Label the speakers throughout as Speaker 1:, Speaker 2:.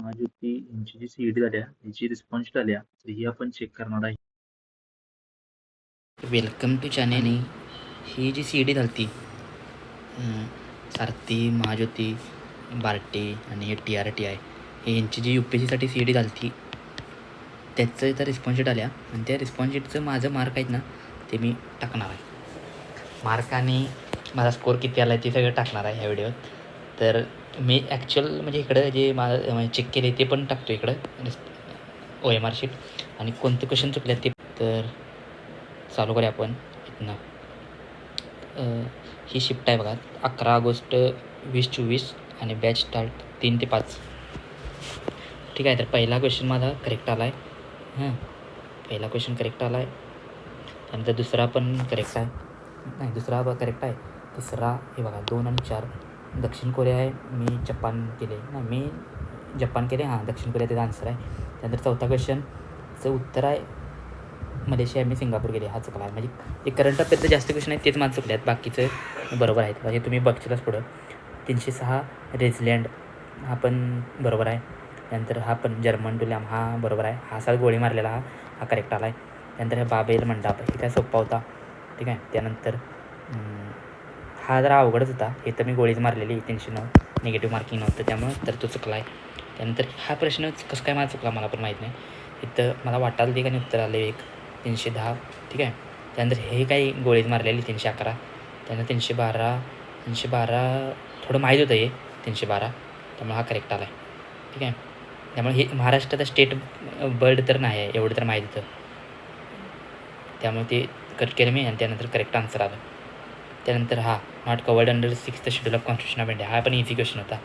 Speaker 1: महाज्योती यांची जी CET झाल्या याची रिस्पॉन्स शीट आल्या तर ही आपण चेक करणार आहे.
Speaker 2: Welcome to channel. ही जी CET झाली सारथी, महाज्योती, बार्टी आणि TRTI यांची जी UPSCसाठी CET झाली त्याचं तर रिस्पॉन्स शीट आल्या आणि त्या रिस्पॉन्स शीटचं माझं मार्क आहेत ना ते मी टाकणार आहे. मार्क आणि माझा स्कोअर किती आला आहे ते सगळं टाकणार आहे ह्या व्हिडिओत. तर मी ॲक्च्युअल म्हणजे इकडं जे माझं चेक केले ते पण टाकतो इकडं OMR शीट आणि कोणते क्वेश्चन चुकले ते. तर चालू करूया आपण इथनं. ही शिफ्ट आहे बघा 11 ऑगस्ट 2024 आणि बॅच स्टार्ट 3 ते 5. ठीक आहे. तर पहिला क्वेश्चन माझा करेक्ट आला आहे. पहिला क्वेश्चन करेक्ट आला आहे. त्यानंतर दुसरा पण करेक्ट आहे. नाही, दुसरा करेक्ट आहे. तिसरा हे बघा 2 आणि 4 दक्षिण कोरिया आहे. मी जपान केले. नाही, मी जपान केले. दक्षिण कोरिया त्याचा आन्सर आहे. त्यानंतर चौथा क्वेश्चनचं उत्तर आहे मलेशिया. मी सिंगापूर केले. हा चुकला आहे. म्हणजे जे करंट अफेअरचं जास्त क्वेश्चन आहेत तेच माझं चुकले आहेत. बाकीचं बरोबर आहेत. म्हणजे तुम्ही बघशीलच पुढं 306 रेझिलँड हा पण बरोबर आहे. त्यानंतर हा पण जर्मन डुलॅम हा बरोबर आहे. हा असा गोळी मारलेला हा करेक्ट आला आहे. त्यानंतर हे बाबेल मंडाप हे काय सोप्पा होता. ठीक आहे. त्यानंतर हा जरा अवघडच होता. हे तर मी गोळीच मारलेली 309 निगेटिव्ह मार्किंग नव्हतं त्यामुळं तर तो चुकला आहे. त्यानंतर हा प्रश्न कसं काय मला चुकला मला पण माहीत नाही. इथं मला वाटायला ते का उत्तर आलं 310. ठीक आहे. त्यानंतर हे काही गोळीच मारलेली 311. त्यानंतर 312 थोडं माहीत होतं हे 312 त्यामुळे हा करेक्ट आला आहे. ठीक आहे. त्यामुळे हे महाराष्ट्राचा स्टेट बर्ड तर नाही आहे एवढं तर माहीत होतं. त्यामुळे ते कट केलं मी आणि त्यानंतर करेक्ट आन्सर आलं. त्यानंतर हा not covered under 6th schedule of constitution of India हा पण इझी क्वेश्चन होता.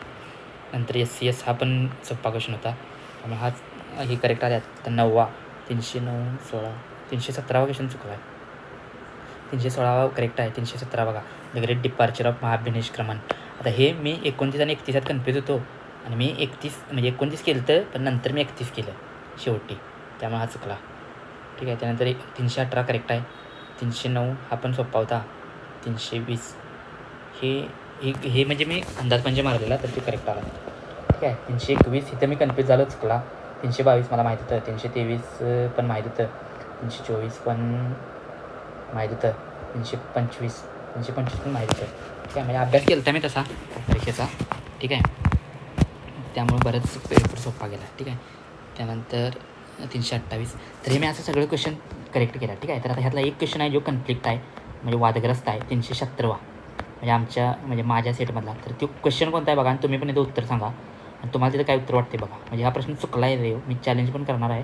Speaker 2: नंतर SCS हा पण सोप्पा क्वेश्चन होता. त्यामुळे हे करेक्ट आले. तर 9वा 309 16 317 क्वेश्चन चुकला आहे. 316 करेक्ट आहे. 317 बघा द ग्रेट डिपार्चर ऑफ महाभिनेश क्रमन. आता हे मी 29 आणि 31 कन्फ्यूज होतो आणि मी 31 म्हणजे 29 केलं तर पण नंतर मी 31 केलं शेवटी त्यामुळे हा चुकला. ठीक आहे. त्यानंतर 318 करेक्ट आहे. 309 हा पण सोप्पा होता. 320 हे म्हणजे मी अंदाज म्हणजे मारलेला तर ते करेक्ट आला. ठीक आहे. 321 इथं मी कन्फ्यूज झालो चुकला. 322 मला माहीत होतं. 323 पण माहीत होतं. 324 पण माहीत होतं. 325 पण माहीत होतं. ठीक आहे. म्हणजे अभ्यास केला होता मी तसा परीक्षेचा. ठीक आहे. त्यामुळे बरंच पेपर सोपा गेला. ठीक आहे. त्यानंतर 328 तर हे मी असं सगळं क्वेश्चन करेक्ट केला. ठीक आहे. तर आता ह्यातला एक क्वेश्चन आहे जो कन्फ्लिक्ट आहे म्हणजे वादग्रस्त आहे 376 म्हणजे माझ्या सेटमधला. तर तो क्वेश्चन कोणता आहे बघा आणि तुम्ही पण इथं उत्तर सांगा आणि तुम्हाला तिथं काय उत्तर वाटते बघा. म्हणजे हा प्रश्न चुकला आहे रे. मी चॅलेंज पण करणार आहे.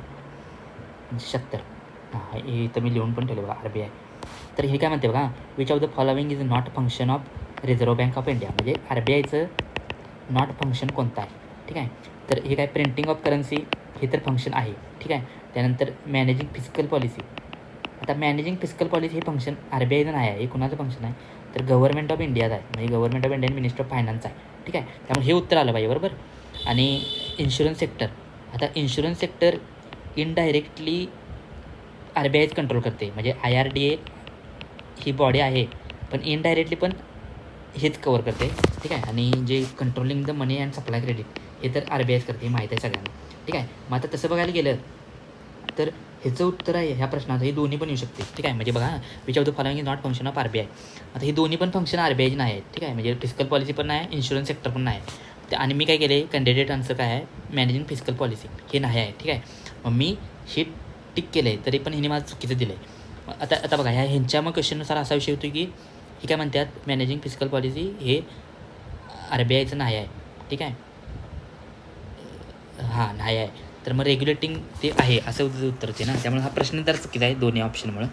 Speaker 2: 376 हे इथं मी लिहून पण ठेवले बघा RBI. तर हे काय म्हणते बघा which of the following is not function of reserve bank of India. म्हणजे RBIचं नॉट फंक्शन कोणतं आहे. ठीक आहे. तर हे काय प्रिंटिंग ऑफ करन्सी हे तर फंक्शन आहे. ठीक आहे. त्यानंतर मॅनेजिंग फिजिकल पॉलिसी. आता मॅनेजिंग फिजिकल पॉलिसी हे फंक्शन RBIचं नाही आहे. हे कुणाचं फंक्शन आहे तर गव्हर्नमेंट ऑफ इंडियाचं आहे. म्हणजे government of Indian minister of finance आहे. ठीक आहे. त्यामुळे हे उत्तर आलं पाहिजे बरोबर. आणि इन्शुरन्स सेक्टर. आता इन्शुरन्स सेक्टर इनडायरेक्टली RBIच कंट्रोल करते. म्हणजे IRDA ही बॉडी आहे पण इनडायरेक्टली पण हेच कवर करते. ठीक आहे. आणि जे controlling the money and supply credit हे तर RBIच करते. हे माहीत आहे सगळ्यांना. ठीक आहे. मग आता तसं बघायला गेलं तर ह्याचं उत्तर आहे ह्या प्रश्नाचं हे दोन्ही पण येऊ शकते. ठीक आहे. म्हणजे बघा which of the following is not function of RBI. आता हे दोन्ही पण फंक्शन RBIचे नाही आहेत. ठीक आहे. म्हणजे फिजिकल पॉलिसी पण नाही इन्शुरन्स सेक्टर पण नाही आहे. आणि मी काय केले कॅन्डिडेट आन्सर काय आहे मॅनेजिंग फिजिकल पॉलिसी हे नाही आहे. ठीक आहे. मग मी हे टिक केलं आहे तरी पण हिने मला चुकीचं दिलं आहे. आता बघा ह्यांच्या मग क्वेश्चननुसार असा विषय होतो की हे काय म्हणतात मॅनेजिंग फिजिकल पॉलिसी हे RBIचं नाही आहे. ठीक आहे. नाही आहे. तर मग रेग्युलेटिंग ते आहे असं उत्तर होते ना. त्यामुळे हा प्रश्न तर चुकीचा आहे दोन्ही ऑप्शनमुळं.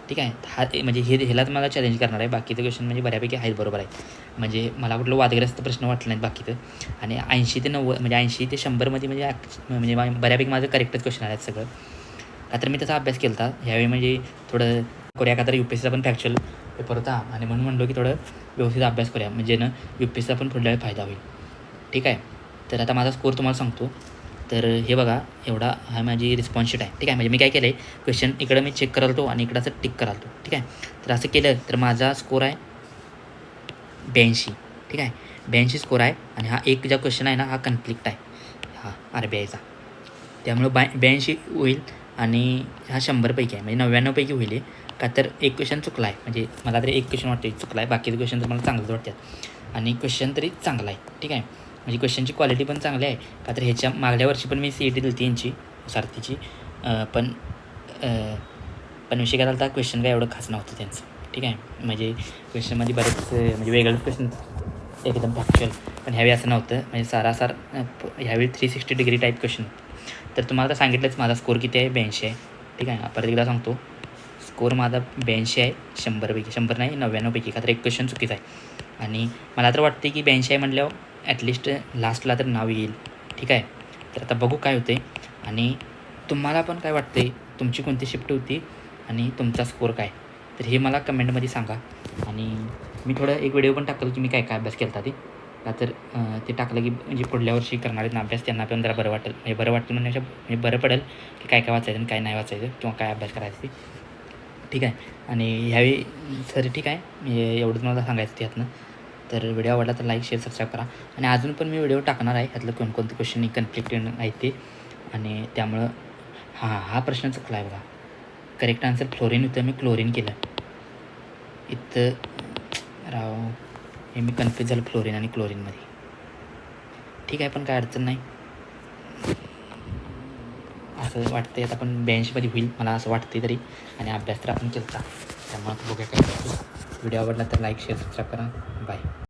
Speaker 2: ठीक आहे. म्हणजे ह्यालाच मला चॅलेंज करणार आहे. बाकीचं क्वेश्चन म्हणजे बऱ्यापैकी आहेत बरोबर आहे. म्हणजे मला कुठलं वादग्रस्त प्रश्न वाटलं नाहीत बाकीचं. आणि 80 ते 90 म्हणजे 80 ते 100मध्ये म्हणजे बऱ्यापैकी माझं करेक्टच क्वेश्चन आहेत सगळं. का तर मी त्याचा अभ्यास केला होता ह्यावेळी. म्हणजे थोडं करूया का तर UPSCचा पण फॅक्च्युअल पेपर होता आणि म्हणून म्हणलो की थोडं व्यवस्थित अभ्यास करूया म्हणजे ना UPSCचा पण पुढल्या वेळी फायदा होईल. ठीक आहे. तर आता माझा स्कोअर तुम्हाला सांगतो. तर हे बघा एवढा हा माझी रिस्पॉन्स शीट आहे. ठीक आहे. म्हणजे मी काय केलं आहे क्वेश्चन इकडं मी चेक करालतो आणि इकडं असं टिक करालतो. ठीक आहे. तर असं केलं तर माझा स्कोअर आहे 82. ठीक आहे. 82 स्कोअर आहे. आणि हा एक ज्या क्वेश्चन आहे ना हा कन्फ्लिक्ट आहे. हां RBIचा. त्यामुळं 82 होईल आणि हा 100पैकी आहे म्हणजे 99पैकी होईल हे. का तर एक क्वेश्चन चुकला आहे म्हणजे मला तरी एक क्वेश्चन वाटते चुकला आहे, बाकीचे क्वेश्चन तर मला चांगलंच वाटतात आणि क्वेश्चन तरी चांगला आहे. ठीक आहे, म्हणजे क्वेश्चनची क्वालिटी पण चांगली आहे. का तर ह्याच्या मागल्या वर्षी पण मी CET दिली होती यांची सारथीची, पण विषय काय झाला, क्वेश्चन काय एवढं खास नव्हतं त्यांचं. ठीक आहे, म्हणजे क्वेश्चनमध्ये बरेच म्हणजे वेगळंच क्वेश्चन एकदम फॅक्च्युअल, पण ह्यावेळी असं नव्हतं म्हणजे सारासार ह्यावेळी 360 डिग्री टाईप क्वेश्चन. तर तुम्हाला तर सांगितलंच माझा स्कोर किती आहे, 82 आहे. ठीक आहे, परत एकदा सांगतो, स्कोर माझा 82 आहे 100पैकी, 100 नाही 99पैकी, का तर एक क्वेश्चन चुकीचा आहे. आणि मला तर वाटते की 82 आहे म्हटल्यावर ॲटलिस्ट लास्टला तर नाव येईल. ठीक आहे, तर आता बघू काय होते. आणि तुम्हाला पण काय वाटते, तुमची कोणती शिफ्ट होती आणि तुमचा स्कोर काय, तर हे मला कमेंटमध्ये सांगा. आणि मी थोडं एक व्हिडिओ पण टाकलं की मी काय काय अभ्यास केला होता ते, का तर ते टाकलं की म्हणजे पुढल्या वर्षी करणारे ना अभ्यास त्यांना पण जरा बरं वाटेल, म्हणजे बरं वाटेल म्हणण्यापेक्षा म्हणजे बरं पडेल की काय काय वाचायचं आणि काय नाही वाचायचं किंवा काय अभ्यास करायचं ते. ठीक आहे, आणि ह्यावेळी सर ठीक आहे, एवढंच मला सांगायचं त्यातनं. तर व्हिडिओ आवडला तर लाईक शेअर सबस्क्राईब करा. आणि अजून पण मी व्हिडिओ टाकणार आहे, ह्यातलं कोणकोणते क्वेश्चन कन्फ्लिक्ट आहे ते. आणि त्यामुळं हा प्रश्न चुकला आहे बघा, करेक्ट आन्सर फ्लोरीन होतं, मी क्लोरीन केलं इथं. राव हे मी कन्फ्यूज झालं फ्लोरीन आणि क्लोरीनमध्ये. ठीक आहे, पण काय अडचण नाही, असं वाटतं आता पण 82मध्ये होईल मला असं वाटते तरी. आणि अभ्यास तर आपण केला, त्यामुळे बघूया काय. व्हिडिओ आवडला तर लाईक शेअर सबस्क्राईब करा. बाय.